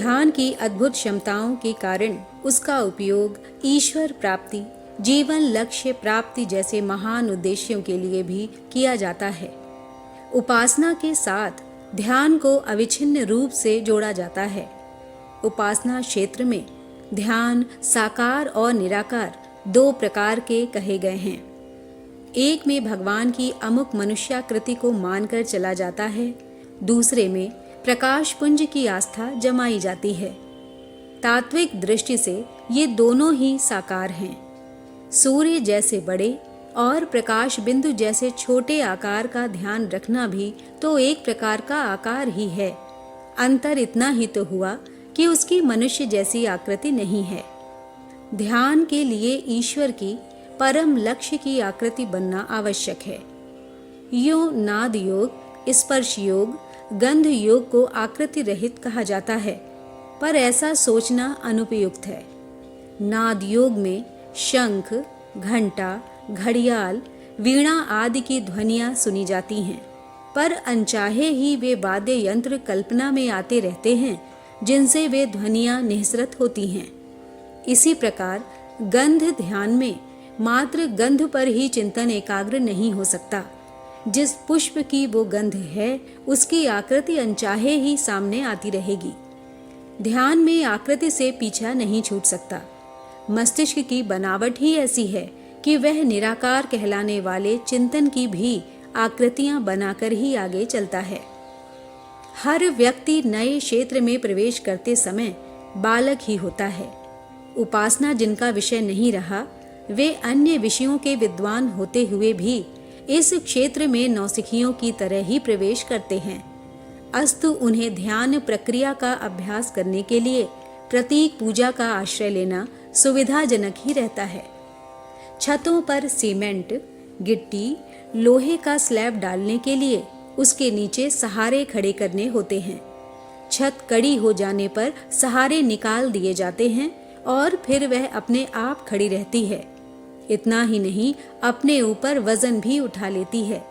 ध्यान की अद्भुत क्षमताओं के कारण उसका उपयोग ईश्वर प्राप्ति, जीवन लक्ष्य प्राप्ति जैसे महान उद्देश्यों के लिए भी किया जाता है। उपासना के साथ ध्यान को अविच्छिन्न रूप से जोड़ा जाता है। उपासना क्षेत्र में ध्यान साकार और निराकार दो प्रकार के कहे गए हैं। एक में भगवान की अमुक मनुष्याकृति को मानकर चला जाता है, दूसरे में प्रकाश पुंज की आस्था जमाई जाती है। तात्विक दृष्टि से ये दोनों ही साकार हैं। सूर्य जैसे बड़े और प्रकाश बिंदु जैसे छोटे आकार का ध्यान रखना भी तो एक प्रकार का आकार ही है। अंतर इतना ही तो हुआ कि उसकी मनुष्य जैसी आकृति नहीं है। ध्यान के लिए ईश्वर की परम लक्ष्य की आकृति बनना आवश्यक है। यूं नाद योग, स्पर्श योग, गंध योग को आकृति रहित कहा जाता है, पर ऐसा सोचना अनुपयुक्त है। नाद योग में शंख, घंटा, घड़ियाल, वीणा आदि की ध्वनियां सुनी जाती हैं, पर अनचाहे ही वे वाद्य यंत्र कल्पना में आते रहते हैं जिनसे वे ध्वनियां निःसृत होती हैं। इसी प्रकार गंध ध्यान में मात्र गंध पर ही चिंतन एकाग्र नहीं हो सकता। जिस पुष्प की वो गंध है उसकी आकृति अनचाहे ही सामने आती रहेगी। ध्यान में आकृति से पीछा नहीं छूट सकता। मस्तिष्क की बनावट ही ऐसी है कि वह निराकार कहलाने वाले चिंतन की भी आकृतियां बनाकर ही आगे चलता है। हर व्यक्ति नए क्षेत्र में प्रवेश करते समय बालक ही होता है। उपासना जिनका विषय नहीं रहा, वे अन्य विषयों के विद्वान होते हुए भी इस क्षेत्र में नौसिखियों की तरह ही प्रवेश करते हैं। अस्तु उन्हें ध्यान प्रक्रिया का अभ्यास करने के लिए प्रतीक पूजा का आश्रय लेना सुविधाजनक ही रहता है। छतों पर सीमेंट, गिट्टी, लोहे का स्लैब डालने के लिए उसके नीचे सहारे खड़े करने होते हैं। छत कड़ी हो जाने पर सहारे निकाल दिए जाते हैं और फिर वह अपने आप खड़ी रहती है। इतना ही नहीं, अपने ऊपर वजन भी उठा लेती है।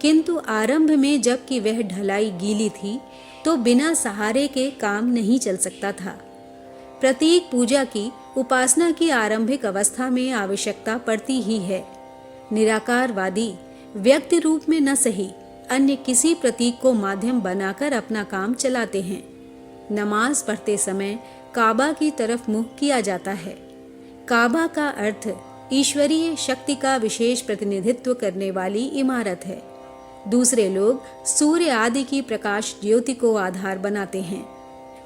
किंतु आरंभ में जबकि वह ढलाई गीली थी तो बिना सहारे के काम नहीं चल सकता था। प्रतीक पूजा की उपासना की आरंभिक अवस्था में आवश्यकता पड़ती ही है। निराकारवादी व्यक्ति रूप में न सही अन्य किसी प्रतीक को माध्यम बनाकर अपना काम चलाते हैं। नमाज पढ़ते समय काबा की तरफ मुंह किया जाता है। काबा का अर्थ ईश्वरीय शक्ति का विशेष प्रतिनिधित्व करने वाली इमारत है। दूसरे लोग सूर्य आदि की प्रकाश ज्योति को आधार बनाते हैं।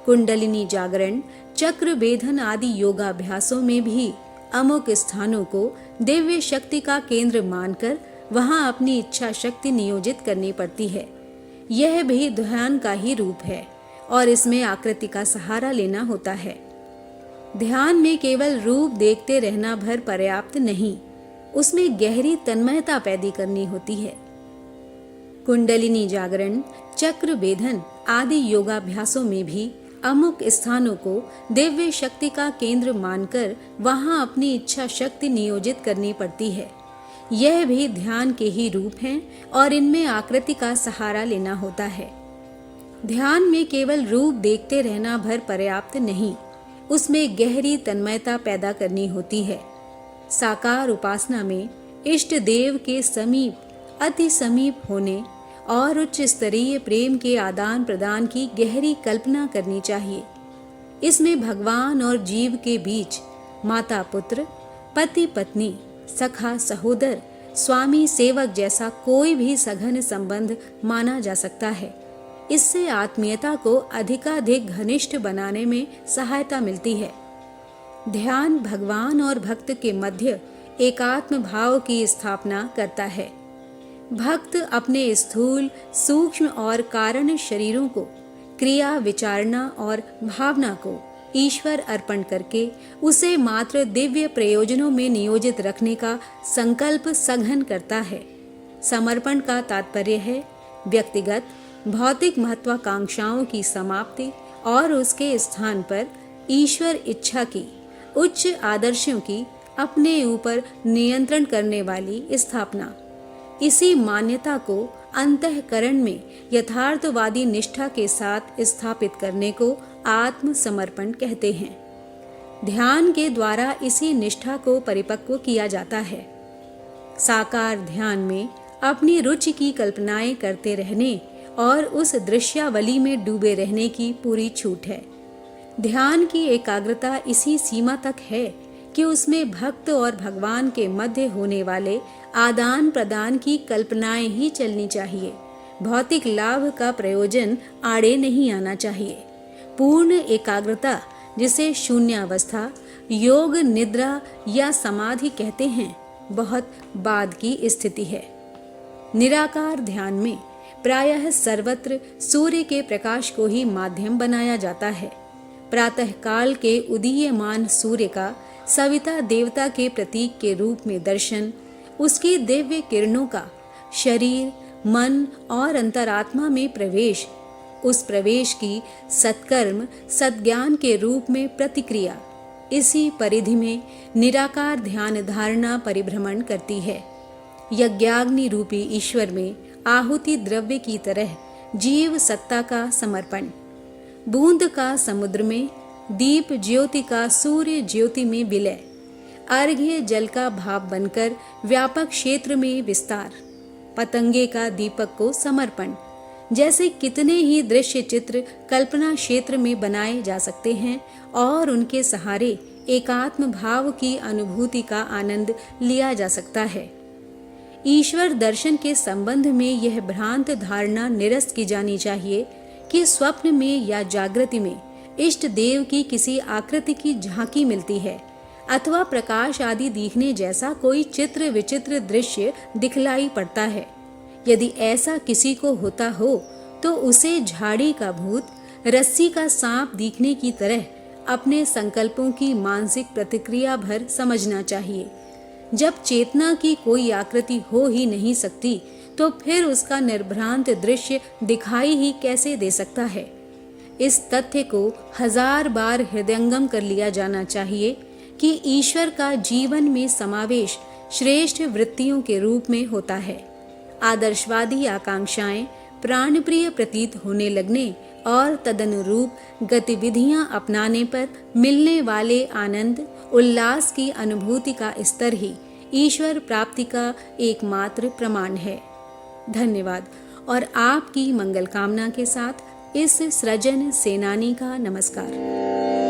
कुंडलिनी जागरण, चक्र वेधन आदि योगाभ्यासों में भी अमुक स्थानों को दिव्य शक्ति का केंद्र मानकर वहां अपनी इच्छा शक्ति नियोजित करनी पड़ती है। यह भी ध्यान का ही रूप है और इसमें आकृति का सहारा लेना होता है। ध्यान में केवल रूप देखते रहना भर पर्याप्त नहीं, उसमें गहरी तन्मयता पैदा करनी होती है। कुंडलिनी जागरण, चक्र वेधन आदि योगाभ्यासों में भी अमुक स्थानों को दिव्य शक्ति का केंद्र मानकर वहां अपनी इच्छा शक्ति नियोजित करनी पड़ती है। यह भी ध्यान के ही रूप हैं और इनमें आकृति का सहारा लेना होता है। ध्यान में केवल रूप देखते रहना भर पर्याप्त नहीं, उसमें गहरी तन्मयता पैदा करनी होती है। साकार उपासना में इष्ट देव के समीप, अति समीप होने और उच्च स्तरीय प्रेम के आदान प्रदान की गहरी कल्पना करनी चाहिए। इसमें भगवान और जीव के बीच माता पुत्र, पति पत्नी, सखा सहोदर, स्वामी सेवक जैसा कोई भी सघन संबंध माना जा सकता है। इससे आत्मीयता को अधिकाधिक घनिष्ठ बनाने में सहायता मिलती है। ध्यान भगवान और भक्त के मध्य एकात्म भाव की स्थापना करता है। भक्त अपने स्थूल, सूक्ष्म और कारण शरीरों को, क्रिया, विचारणा और भावना को ईश्वर अर्पण करके उसे मात्र दिव्य प्रयोजनों में नियोजित रखने का संकल्प सघन करता है। समर्पण का तात्पर्य है व्यक्तिगत भौतिक महत्वाकांक्षाओं की समाप्ति और उसके स्थान पर ईश्वर इच्छा की, उच्च आदर्शों की अपने ऊपर नियंत्रण करने वाली स्थापना। इसी मान्यता को अंतःकरण में यथार्थवादी निष्ठा के साथ स्थापित करने को आत्मसमर्पण कहते हैं। ध्यान के द्वारा इसी निष्ठा को परिपक्व किया जाता है। साकार ध्यान में अपनी रुचि की कल्पनाएं करते रहने और उस दृश्यावली में डूबे रहने की पूरी छूट है। ध्यान की एकाग्रता इसी सीमा तक है कि उसमें भक्त और भगवान के मध्य होने वाले आदान प्रदान की कल्पनाएं ही चलनी चाहिए। भौतिक लाभ का प्रयोजन आड़े नहीं आना चाहिए। पूर्ण एकाग्रता, जिसे शून्यावस्था, योग निद्रा या समाधि कहते हैं, बहुत बाद की स्थिति है। निराकार ध्यान में प्रायः सर्वत्र सूर्य के प्रकाश को ही माध्यम बनाया जाता है। प्रातः काल के उदीयमान सूर्य का सविता देवता के प्रतीक के रूप में दर्शन, उसकी दिव्य किरणों का शरीर, मन और अंतरात्मा में प्रवेश, उस प्रवेश की सत्कर्म सद्ज्ञान के रूप में प्रतिक्रिया, इसी परिधि में निराकार ध्यान धारणा परिभ्रमण करती है। यज्ञाग्नि रूपी ईश्वर में आहुति द्रव्य की तरह जीव सत्ता का समर्पण, बूंद का समुद्र में, दीप ज्योति का सूर्य ज्योति में विलय, अर्घ्य जल का भाव बनकर व्यापक क्षेत्र में विस्तार, पतंगे का दीपक को समर्पण, जैसे कितने ही दृश्य चित्र कल्पना क्षेत्र में बनाए जा सकते हैं और उनके सहारे एकात्म भाव की अनुभूति का आनंद लिया जा सकता है। ईश्वर दर्शन के संबंध में यह भ्रांत धारणा निरस्त की जानी चाहिए कि स्वप्न में या जागृति में इष्ट देव की किसी आकृति की झांकी मिलती है अथवा प्रकाश आदि दिखने जैसा कोई चित्र विचित्र दृश्य दिखलाई पड़ता है। यदि ऐसा किसी को होता हो तो उसे झाड़ी का भूत, रस्सी का सांप दिखने की तरह अपने संकल्पों की मानसिक प्रतिक्रिया भर समझना चाहिए। जब चेतना की कोई आकृति हो ही नहीं सकती तो फिर उसका निर्भ्रांत दृश्य दिखाई ही कैसे दे सकता है। इस तथ्य को 1000 बार हृदयंगम कर लिया जाना चाहिए कि ईश्वर का जीवन में समावेश श्रेष्ठ वृत्तियों के रूप में होता है। आदर्शवादी आकांक्षाएं प्राणप्रिय प्रतीत होने लगने और तदनुरूप गतिविधियां अपनाने पर मिलने वाले आनंद उल्लास की अनुभूति का स्तर ही ईश्वर प्राप्ति का एकमात्र प्रमाण है। धन्यवाद और आपकी मंगल कामना के साथ इस सृजन सेनानी का नमस्कार।